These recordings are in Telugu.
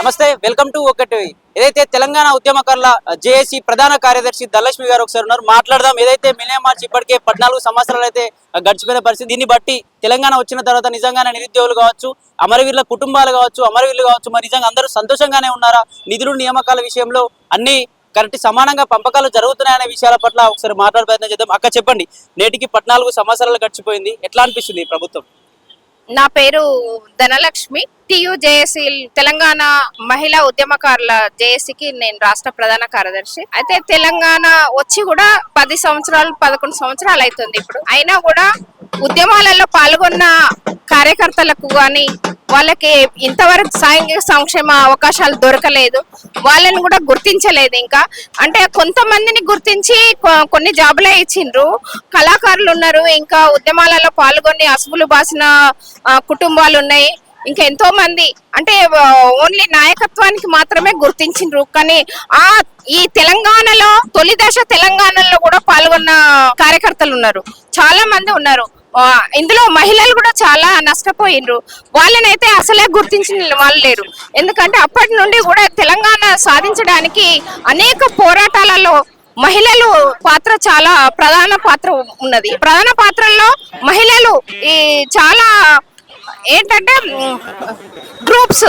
నమస్తే, వెల్కమ్ టు ఒకటి. ఏదైతే తెలంగాణ ఉద్యమకారుల జేఏసీ ప్రధాన కార్యదర్శి ధనలక్ష్మి గారు ఒకసారి ఉన్నారు, మాట్లాడదాం. ఏదైతే మిలియన్ మార్చ్ ఇప్పటికే 14 సంవత్సరాలు అయితే గడిచిపోయిన పరిస్థితి. దీన్ని బట్టి తెలంగాణ వచ్చిన తర్వాత నిజంగానే నిరుద్యోగులు కావచ్చు, అమరవీరుల కుటుంబాలు కావచ్చు, అమరవీరులు కావచ్చు, మరి నిజంగా అందరూ సంతోషంగానే ఉన్నారా? నిధులు నియామకాల విషయంలో అన్ని కరెక్ట్ సమానంగా పంపకాలు జరుగుతున్నాయనే విషయాల పట్ల ఒకసారి మాట్లాడే ప్రయత్నం చేద్దాం. అక్క చెప్పండి, నేటికి 14 సంవత్సరాలు గడిచిపోయింది, ఎట్లా అనిపిస్తుంది ప్రభుత్వం? నా పేరు ధనలక్ష్మి. టియుజేఏసీ తెలంగాణ మహిళా ఉద్యమకారుల జేఏసీకి నేను రాష్ట్ర ప్రధాన కార్యదర్శి. అయితే తెలంగాణ వచ్చి కూడా 10 సంవత్సరాలు 11 సంవత్సరాలు అవుతుంది ఇప్పుడు. అయినా కూడా ఉద్యమాలలో పాల్గొన్న కార్యకర్తలకు కానీ వాళ్ళకి ఇంతవరకు సాంఘిక సంక్షేమ అవకాశాలు దొరకలేదు. వాళ్ళని కూడా గుర్తించలేదు. ఇంకా అంటే కొంతమందిని గుర్తించి కొన్ని జాబులే ఇచ్చిండ్రు. కళాకారులు ఉన్నారు, ఇంకా ఉద్యమాలలో పాల్గొని అసువులు బాసిన కుటుంబాలు ఉన్నాయి. ఇంకా ఎంతో మంది అంటే ఓన్లీ నాయకత్వానికి మాత్రమే గుర్తించిండ్రు. కానీ ఈ తెలంగాణలో తొలి దశ తెలంగాణలో కూడా పాల్గొన్న కార్యకర్తలు ఉన్నారు, చాలా మంది ఉన్నారు. ఇందులో మహిళలు కూడా చాలా నష్టపోయిండ్రు. వాళ్ళనైతే అసలే గుర్తించిన వాళ్ళు లేరు. ఎందుకంటే అప్పటి నుండి కూడా తెలంగాణ సాధించడానికి అనేక పోరాటాలలో మహిళలు పాత్ర చాలా ప్రధాన పాత్ర ఉన్నది. ప్రధాన పాత్రల్లో మహిళలు ఈ చాలా ఏంటంటే గ్రూప్స్,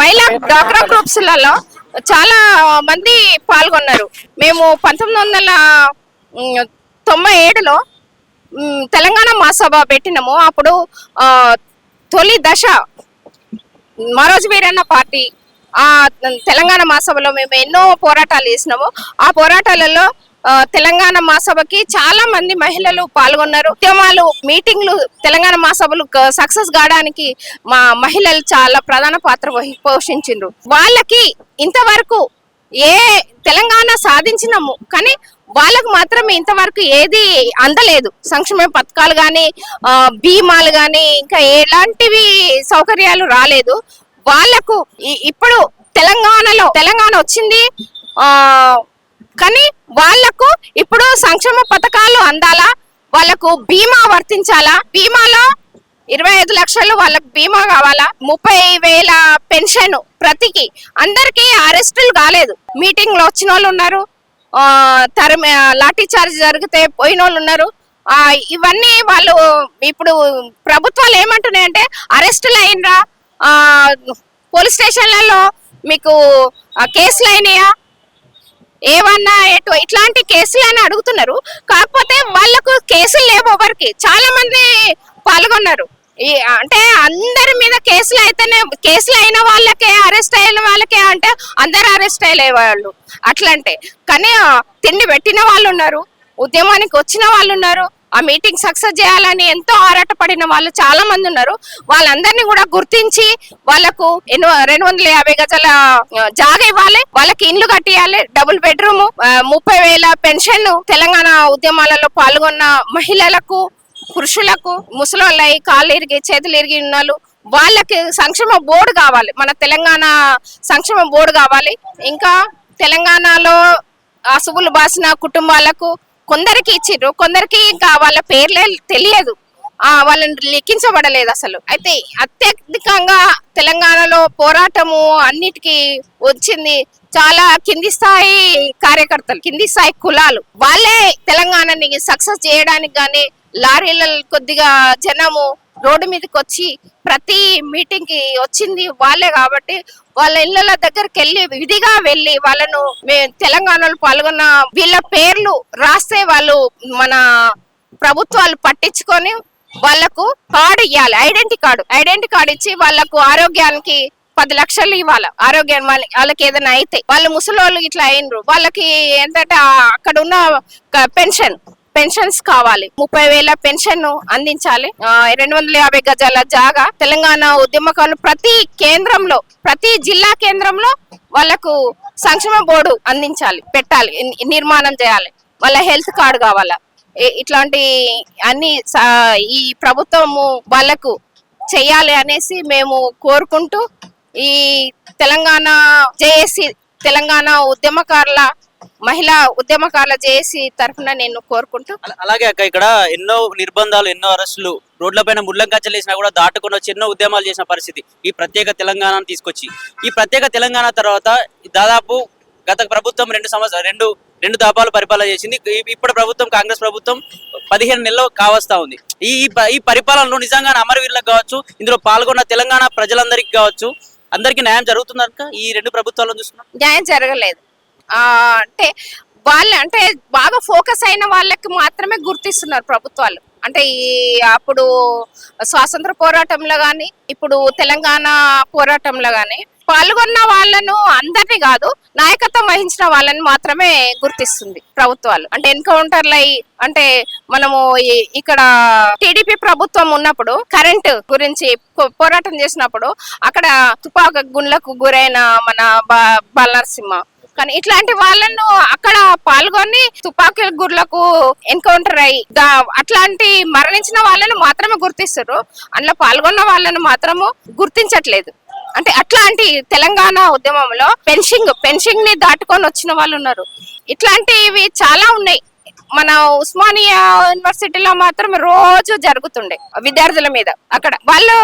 మహిళా డ్వాక్రా గ్రూప్స్లలో చాలా మంది పాల్గొన్నారు. మేము 1997లో తెలంగాణ మహాసభ పెట్టినాము. అప్పుడు తొలి దశ మరోజు వీరన్న పార్టీ తెలంగాణ మహాసభలో మేము ఎన్నో పోరాటాలు చేసినాము. ఆ పోరాటాలలో తెలంగాణ మహాసభకి చాలా మంది మహిళలు పాల్గొన్నారు. ఉద్యమాలు, మీటింగ్లు, తెలంగాణ మహాసభలు సక్సెస్ కావడానికి మా మహిళలు చాలా ప్రధాన పాత్ర పోషించిండ్రు. వాళ్ళకి ఇంతవరకు తెలంగాణ సాధించినాము, కానీ వాళ్ళకు మాత్రం ఇంతవరకు ఏది అందలేదు. సంక్షేమ పథకాలు కానీ, బీమాలు కానీ, ఇంకా ఎలాంటివి సౌకర్యాలు రాలేదు వాళ్ళకు. ఇప్పుడు తెలంగాణ వచ్చింది, కానీ వాళ్లకు ఇప్పుడు సంక్షేమ పథకాలు అందాలా, వాళ్ళకు బీమా వర్తించాలా, బీమాలో 25 లక్షలు వాళ్ళకు బీమా కావాలా, 30,000 పెన్షన్ ప్రతికి. అందరికి అరెస్టులు కాలేదు. మీటింగ్ లో వచ్చిన వాళ్ళు ఉన్నారు, లాఠీ చార్జ్ జరిగితే పోయిన వాళ్ళు ఉన్నారు. ఇవన్నీ వాళ్ళు ఇప్పుడు ప్రభుత్వాలు ఏమంటున్నాయంటే అరెస్టులు అయినరా, పోలీస్ స్టేషన్లలో మీకు కేసులు అయినాయా, ఏమన్నా ఇట్లాంటి కేసులు అని అడుగుతున్నారు. కాకపోతే వాళ్ళకు కేసులు లేవు. ఎవరికి చాలా మంది పాల్గొన్నారు. అంటే అందరి మీద కేసులు అయితేనే, కేసులు అయిన వాళ్ళకే, అరెస్ట్ అయిన వాళ్ళకే అంటే అందరు అరెస్ట్ అయ్యే వాళ్ళు అట్లంటే. కానీ తిండి పెట్టిన వాళ్ళు ఉన్నారు, ఉద్యమానికి వచ్చిన వాళ్ళు ఉన్నారు, ఆ మీటింగ్ సక్సెస్ చేయాలని ఎంతో ఆరాటపడిన వాళ్ళు చాలా మంది ఉన్నారు. వాళ్ళందరినీ కూడా గుర్తించి వాళ్ళకు 250 గజాల జాగా ఇవ్వాలి, వాళ్ళకి ఇండ్లు కట్టియాలి, డబుల్ బెడ్రూమ్, 30,000 పెన్షన్. తెలంగాణ ఉద్యమాలలో పాల్గొన్న మహిళలకు, పురుషులకు, ముసలోళ్ళయి కాళ్ళు ఇరిగి చేతులు ఇరిగి ఉన్నాళ్ళు వాళ్ళకి సంక్షేమ బోర్డు కావాలి. మన తెలంగాణ సంక్షేమ బోర్డు కావాలి. ఇంకా తెలంగాణలో అసువులు బాసిన కుటుంబాలకు కొందరికి ఇచ్చిర్రు, కొందరికి ఇంకా వాళ్ళ పేర్లే తెలియదు, వాళ్ళని లిఖించబడలేదు అసలు. అయితే అత్యధికంగా తెలంగాణలో పోరాటము అన్నిటికీ వచ్చింది చాలా కింది స్థాయి కార్యకర్తలు, కింది స్థాయి కులాలు. వాళ్ళే తెలంగాణని సక్సెస్ చేయడానికి గానీ లారీల కొద్దిగా జనము రోడ్డు మీదకి వచ్చి ప్రతి మీటింగ్ కి వచ్చింది వాళ్ళే. కాబట్టి వాళ్ళ ఇళ్ళ దగ్గరికి విధిగా వెళ్ళి వాళ్ళను తెలంగాణలో పాల్గొన్న వీళ్ళ పేర్లు రాస్తే వాళ్ళు మన ప్రభుత్వాలు పట్టించుకొని వాళ్ళకు కార్డు ఇవ్వాలి, ఐడెంటిటీ కార్డు ఇచ్చి వాళ్ళకు ఆరోగ్యానికి 10 లక్షలు ఇవ్వాలి. ఆరోగ్యం వాళ్ళకి ఏదైనా అయితే, వాళ్ళు ముసలోళ్ళు ఇట్లా అయినరు, వాళ్ళకి ఏంటంటే అక్కడ ఉన్న పెన్షన్స్ కావాలి. 30,000 పెన్షన్ అందించాలి. 250 గజాల జాగా. తెలంగాణ ఉద్యమకారులు ప్రతి కేంద్రంలో, ప్రతి జిల్లా కేంద్రంలో వాళ్ళకు సంక్షేమ బోర్డు అందించాలి, పెట్టాలి, నిర్మాణం చేయాలి. వాళ్ళ హెల్త్ కార్డు కావాలా. ఇట్లాంటి అన్ని ఈ ప్రభుత్వము వాళ్ళకు చెయ్యాలి అనేసి మేము కోరుకుంటూ, ఈ తెలంగాణ జేఏసీ తెలంగాణ ఉద్యమకారుల మహిళా ఉద్యమకాల జేఏసీ తరఫున నేను కోరుకుంటూ అలాగే అక్క ఇక్కడ ఎన్నో నిర్బంధాలు ఎన్నో అరెస్టులు రోడ్లపైన ముళ్ళం కచ్చలు వేసినా కూడా దాటుకొని వచ్చి ఎన్నో ఉద్యమాలు చేసిన పరిస్థితి ఈ ప్రత్యేక తెలంగాణను తీసుకొచ్చి ఈ ప్రత్యేక తెలంగాణ తర్వాత దాదాపు గత ప్రభుత్వం 2 సంవత్సరాలు రెండు దఫాలు పరిపాలన చేసింది. ఇప్పుడు ప్రభుత్వం కాంగ్రెస్ ప్రభుత్వం 15 నెలలు కావస్తా ఉంది. ఈ పరిపాలనలో నిజంగా అమరవీరులకు కావచ్చు, ఇందులో పాల్గొన్న తెలంగాణ ప్రజలందరికీ కావచ్చు, అందరికీ న్యాయం జరుగుతుందనుక ఈ 2 ప్రభుత్వాలను చూస్తున్నాం న్యాయం జరగలేదు. అంటే అంటే బాగా ఫోకస్ అయిన వాళ్ళకి మాత్రమే గుర్తిస్తున్నారు ప్రభుత్వాలు. అంటే అప్పుడు స్వాతంత్ర పోరాటంలో గాని ఇప్పుడు తెలంగాణ పోరాటంలో గాని పాల్గొన్న వాళ్ళను అందరినీ కాదు, నాయకత్వం వహించిన వాళ్ళని మాత్రమే గుర్తిస్తుంది ప్రభుత్వాలు. అంటే ఎన్కౌంటర్లు అంటే మనము ఇక్కడ టీడీపీ ప్రభుత్వం ఉన్నప్పుడు కరెంట్ గురించి పోరాటం చేసినప్పుడు అక్కడ తుపాకు గుండ్లకు గురైన మన బాలనరసింహ, కానీ ఇట్లాంటి వాళ్ళను అక్కడ పాల్గొని తుపాకీ గుర్లకు ఎన్కౌంటర్ అయ్యి అట్లాంటి మరణించిన వాళ్ళను మాత్రమే గుర్తిస్తారు, అందులో పాల్గొన్న వాళ్ళను మాత్రము గుర్తించట్లేదు. అంటే అట్లాంటి తెలంగాణ ఉద్యమంలో పెన్షింగ్ ని దాటుకొని వచ్చిన వాళ్ళు ఉన్నారు. ఇట్లాంటివి చాలా ఉన్నాయి. మన ఉస్మానియా యూనివర్సిటీలో మాత్రం రోజు జరుగుతుండే విద్యార్థుల మీద. అక్కడ వాళ్ళు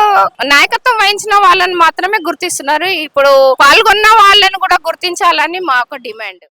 నాయకత్వం వహించిన వాళ్ళని మాత్రమే గుర్తిస్తున్నారు. ఇప్పుడు పాల్గొన్న వాళ్ళని కూడా గుర్తించాలని మాకు డిమాండ్.